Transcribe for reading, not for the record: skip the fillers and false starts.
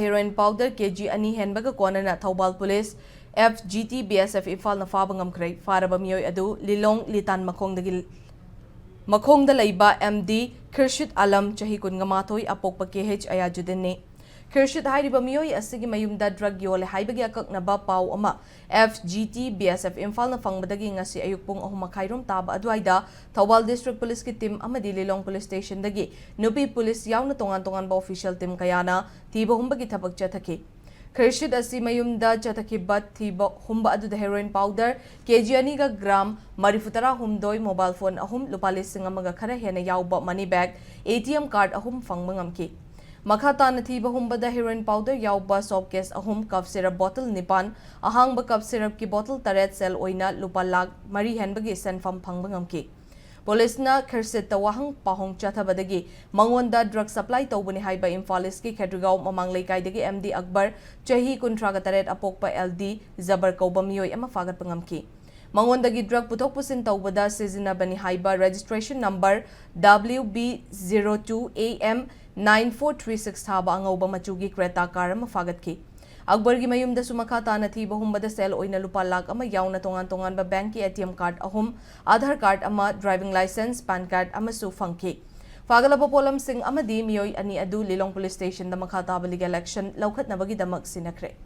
heroin powder kg ani henbaga konana Thoubal police FGT BSF Ifal na faba ngamkrai faraba miyoy adu lilong litan makhongda leiba MD Khirshid Alam chahi kun ngamathoi apokpa KH ayajudenne Khirshid hairiba miyoy asigi mayumda drug yole haibagi akaknaba pau ama FGT BSF Ifal na fangbadagi ngasi ayukpung ahumakhairom taba adwaida Thoubal District Police ki team amadi Lilong Police Station dagi nupi police yauna tongan ba official team kayana tiba humbagi thabak chathaki Khirshid asi mayumda chathakibbat thiba humba adu heroin powder kg ani ga gram marifutara humdoi mobile phone ahum lupa lising amaga khara hena yauba money bag ATM card ahum fangmangamki Makata na thiba humba da heroin powder yauba soap case ahum cough syrup bottle nipan ahang ba cough syrup ki bottle taret sell oina lupa lag mari henbagi senfam phangbangamki Police na Khirshid tawahang pahong chathabadagi mangonda drug supply tawbani haiba Imphal ki Khedrugao mamang leikaidagi MD Akbar chahi kuntraga taret apokpa LD Zabar kauba miyoy ama fagat pangamki Mangondagi drug putok pusin tawbada sizinabani haiba registration number WB02AM 9436 thaba angauba machugi Creta car ama fagatki Akbar gi mayumda sumakata na thiba humbada sel oina lupa lag ama yauna tongan ba bank ki ATM card ahum Aadhar card ama driving license pan card ama su fangki Fagalaba polam sing amadi miyoy ani adu Lilong Police Station da makata balig election lawkhat na bagi damak sinakre